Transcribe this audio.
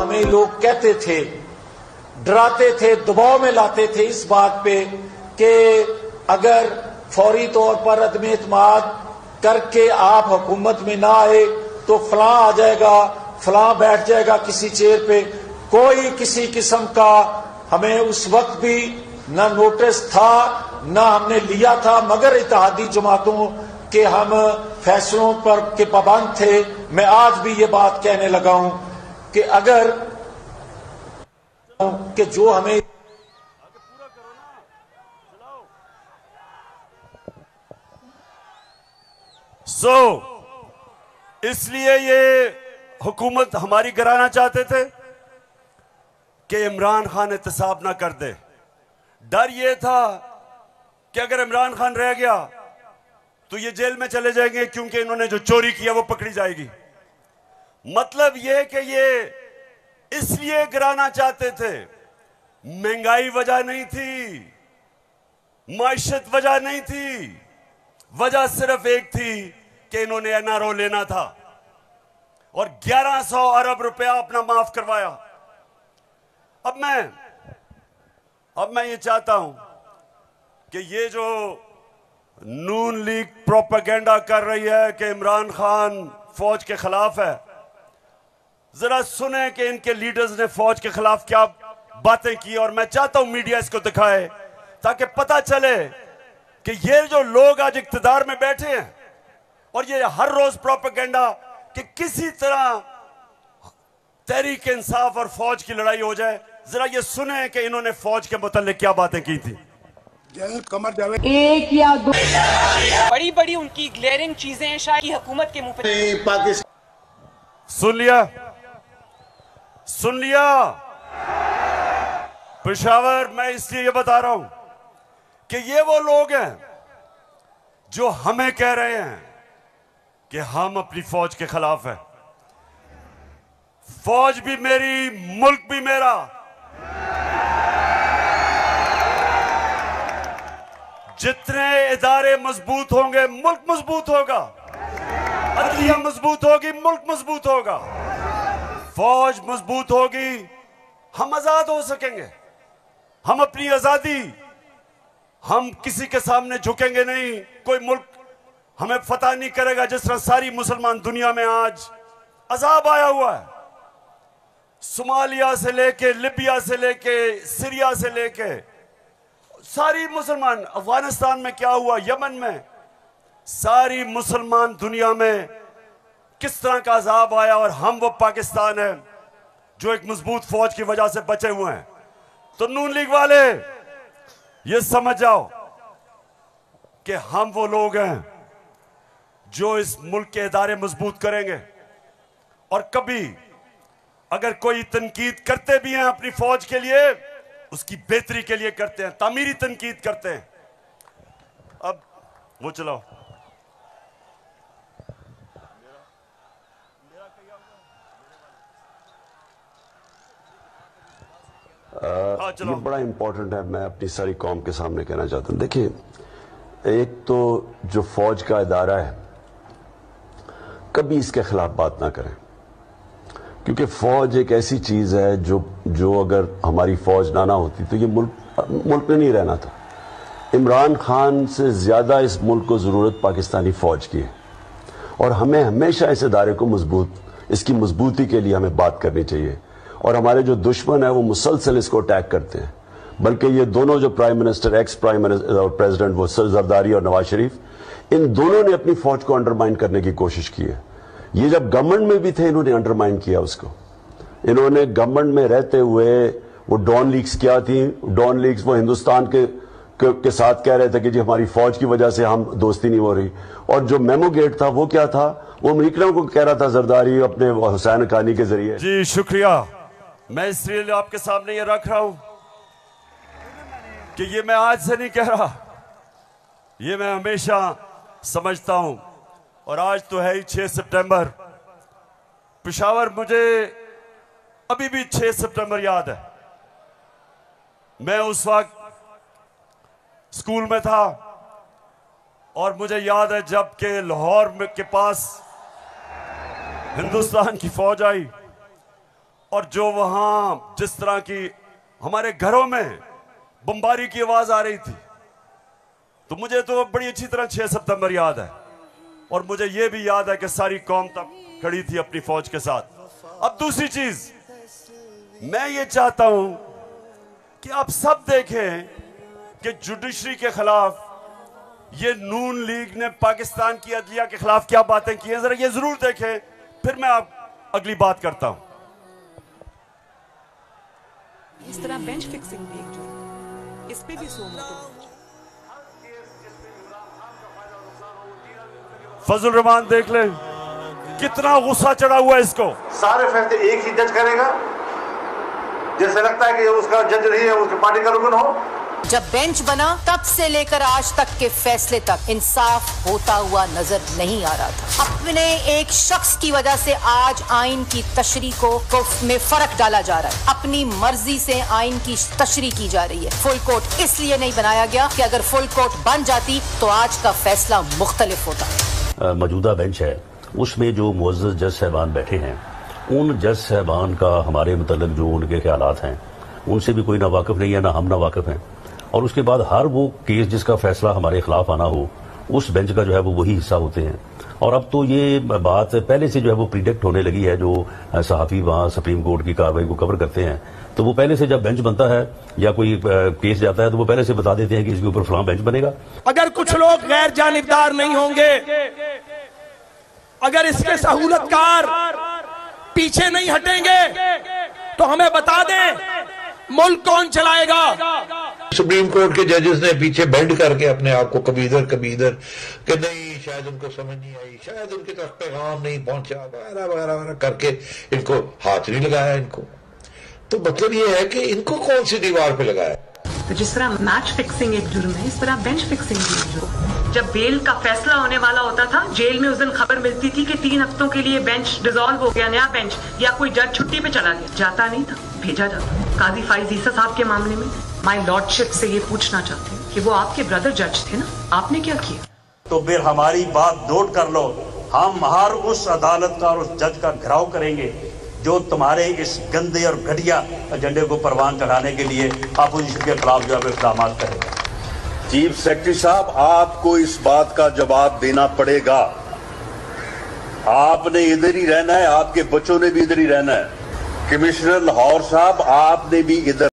हमें लोग कहते थे, डराते थे, दबाव में लाते थे इस बात पे कि अगर फौरी तौर पर अदम एतमाद करके आप हुकूमत में ना आए तो फलां आ जाएगा, फलां बैठ जाएगा किसी चेयर पे। कोई किसी किस्म का हमें उस वक्त भी न नोटिस था न हमने लिया था, मगर इत्तेहादी जमातों के हम फैसलों पर के पाबंद थे। मैं आज भी ये बात कहने लगा हूं कि अगर कि जो हमें इसलिए ये हुकूमत हमारी गिराना चाहते थे कि इमरान खान एहतसाब ना कर दे। डर ये था कि अगर इमरान खान रह गया तो ये जेल में चले जाएंगे, क्योंकि इन्होंने जो चोरी किया वो पकड़ी जाएगी। मतलब ये कि ये इसलिए गिराना चाहते थे, महंगाई वजह नहीं थी, माइशत वजह नहीं थी, वजह सिर्फ एक थी कि इन्होंने एनआरओ लेना था और 1100 अरब रुपया अपना माफ करवाया। अब मैं ये चाहता हूं कि ये जो नून लीग प्रोपेगेंडा कर रही है कि इमरान खान फौज के खिलाफ है, जरा सुने कि इनके लीडर्स ने फौज के खिलाफ क्या बातें की। और मैं चाहता हूं मीडिया इसको दिखाए ताकि पता चले कि ये जो लोग आज इक्तिदार में बैठे हैं और ये हर रोज प्रोपेगेंडा कि किसी तरह तहरीक इंसाफ और फौज की लड़ाई हो जाए, जरा ये सुने कि इन्होंने फौज के मुताल्लिक क्या बातें की थी। कमर जावेद एक या दो बड़ी बड़ी उनकी ग्लेयरिंग चीजें हैं शायद हुकूमत के मुंह पे। पाकिस्तान सुन लिया पेशावर। मैं इसलिए ये बता रहा हूं कि ये वो लोग हैं जो हमें कह रहे हैं कि हम अपनी फौज के खिलाफ हैं। फौज भी मेरी, मुल्क भी मेरा। जितने इदारे मजबूत होंगे मुल्क मजबूत होगा, अदलिया मजबूत होगी मुल्क मजबूत होगा, फौज मजबूत होगी, हम आजाद हो सकेंगे। हम अपनी आजादी, हम किसी के सामने झुकेंगे नहीं। कोई मुल्क हमें फतह नहीं करेगा। जिस तरह सारी मुसलमान दुनिया में आज अजाब आया हुआ है, सोमालिया से लेके, लिबिया से लेके, सीरिया से लेके, सारी मुसलमान, अफगानिस्तान में क्या हुआ, यमन में, सारी मुसलमान दुनिया में किस तरह का अजाब आया। और हम वो पाकिस्तान है जो एक मजबूत फौज की वजह से बचे हुए हैं। तो नून लीग वाले ये समझ जाओ कि हम वो लोग हैं जो इस मुल्क के इदारे मजबूत करेंगे। और कभी अगर कोई तनकीद करते भी हैं अपनी फौज के लिए, उसकी बेहतरी के लिए करते हैं, तामीरी तनकीद करते हैं। अब वो चलाओ। ये बड़ा इंपॉर्टेंट है, मैं अपनी सारी कौम के सामने कहना चाहता हूं। देखिए, एक तो जो फौज का इदारा है, कभी इसके खिलाफ बात ना करें, क्योंकि फौज एक ऐसी चीज है जो अगर हमारी फौज ना होती तो ये मुल्क में नहीं रहना था। इमरान खान से ज्यादा इस मुल्क को जरूरत पाकिस्तानी फौज की है और हमें हमेशा इस इदारे को इसकी मजबूती के लिए हमें बात करनी चाहिए। और हमारे जो दुश्मन है वो मुसलसल इसको अटैक करते हैं, बल्कि ये दोनों जो prime minister, ex prime minister और प्रेसिडेंट, वो जरदारी और नवाज शरीफ, इन दोनों ने अपनी फौज को अंडरमाइन करने की कोशिश की है। ये जब गवर्नमेंट में भी थे इन्होंने अंडरमाइन किया उसको। इन्होंने गवर्नमेंट में रहते हुए वो डॉन लीग्स क्या थी, डॉन लीग्स वो हिंदुस्तान के साथ कह रहे थे कि जी हमारी फौज की वजह से हम दोस्ती नहीं हो रही। और जो मेमो गेट था वो क्या था, वो अमरीकनों को कह रहा था जरदारी अपने हुसैन हक्कानी के जरिए। जी शुक्रिया। मैं इसलिए आपके सामने ये रख रहा हूं कि ये मैं आज से नहीं कह रहा, ये मैं हमेशा समझता हूं। और आज तो है ही 6 सितंबर। पेशावर, मुझे अभी भी 6 सितंबर याद है। मैं उस वक्त स्कूल में था और मुझे याद है जब के लाहौर के पास हिंदुस्तान की फौज आई और जो वहां जिस तरह की हमारे घरों में बमबारी की आवाज आ रही थी, तो मुझे तो बड़ी अच्छी तरह 6 सितंबर याद है, और मुझे यह भी याद है कि सारी कौम तब खड़ी थी अपनी फौज के साथ। अब दूसरी चीज, मैं ये चाहता हूं कि आप सब देखें कि जुडिशरी के खिलाफ ये नून लीग ने पाकिस्तान की अदलिया के खिलाफ क्या बातें की हैं, जरा ये जरूर देखें, फिर मैं आप अगली बात करता हूं। इस तरह बेंच फिक्सिंग भी एक जुर्म, इस पे भी 100 मोटो। फजल रहमान देख ले कितना गुस्सा चढ़ा हुआ है इसको। सारे फैसले एक ही जज करेगा, जैसे लगता है कि उसका जज नहीं है, उसके पार्टी का रुकन हो। जब बेंच बना तब से लेकर आज तक के फैसले तक इंसाफ होता हुआ नजर नहीं आ रहा था। अपने एक शख्स की वजह से आज आइन की तशरीह को में फर्क डाला जा रहा है। अपनी मर्जी से आइन की तशरीह की जा रही है। फुल कोर्ट इसलिए नहीं बनाया गया कि अगर फुल कोर्ट बन जाती तो आज का फैसला मुख्तलिफ होता। मौजूदा बेंच है, उसमें जो मुअज़्ज़ज़ जज साहबान बैठे हैं, उन जज साहबान का हमारे मुतल्लिक़ जो उनके ख्यालात हैं उनसे भी कोई ना वाकिफ़ नहीं है, ना हम ना वाकिफ़ हैं। और उसके बाद हर वो केस जिसका फैसला हमारे खिलाफ आना हो, उस बेंच का जो है वो वही हिस्सा होते हैं। और अब तो ये बात पहले से जो है वो प्रिडिक्ट होने लगी है। जो सहाफ़ी वहाँ सुप्रीम कोर्ट की कार्रवाई को कवर करते हैं, तो वो पहले से जब बेंच बनता है या कोई केस जाता है तो वो पहले से बता देते हैं कि इसके ऊपर फलां बेंच बनेगा। अगर कुछ लोग गैर जानिबदार नहीं होंगे, अगर इसके सहूलतकार पीछे नहीं हटेंगे, तो हमें बता दें मुल्क कौन चलाएगा। सुप्रीम कोर्ट के जजेस ने पीछे बेंड करके अपने आप को कभी इधर कि नहीं, शायद उनको समझ नहीं आई, शायद उनके तक पैगाम नहीं पहुंचा, वगैरह वगैरह वगैरह करके इनको हाथ नहीं लगाया। इनको तो मतलब ये है कि इनको कौन सी दीवार पे लगाया। तो जिस तरह मैच फिक्सिंग एक जुर्म है, इस तरह बेंच फिक्सिंग भी एक जुर्म है। जब बेल का फैसला होने वाला होता था, जेल में उस दिन खबर मिलती थी कि 3 हफ्तों के लिए बेंच डिसॉल्व हो गया, नया बेंच, या कोई जज छुट्टी पे चला गया, जाता नहीं था, भेजा जाता। काजी फाइज ईसा साहब के मामले में माई लॉर्डशिप से ये पूछना चाहते हैं कि वो आपके ब्रदर जज थे ना, आपने क्या किया? तो फिर हमारी बात नोट कर लो, हम हर उस अदालत का और उस जज का घेराव करेंगे जो तुम्हारे इस गंदे और घटिया एजेंडे को परवान चढ़ाने के लिए अपोजिशन के खिलाफ जो है इक़दाम करेगा। चीफ सेक्रेटरी साहब, आपको इस बात का जवाब देना पड़ेगा। आपने इधर ही रहना है, आपके बच्चों ने भी इधर ही रहना है। कमिश्नर लाहौर साहब, आपने भी इधर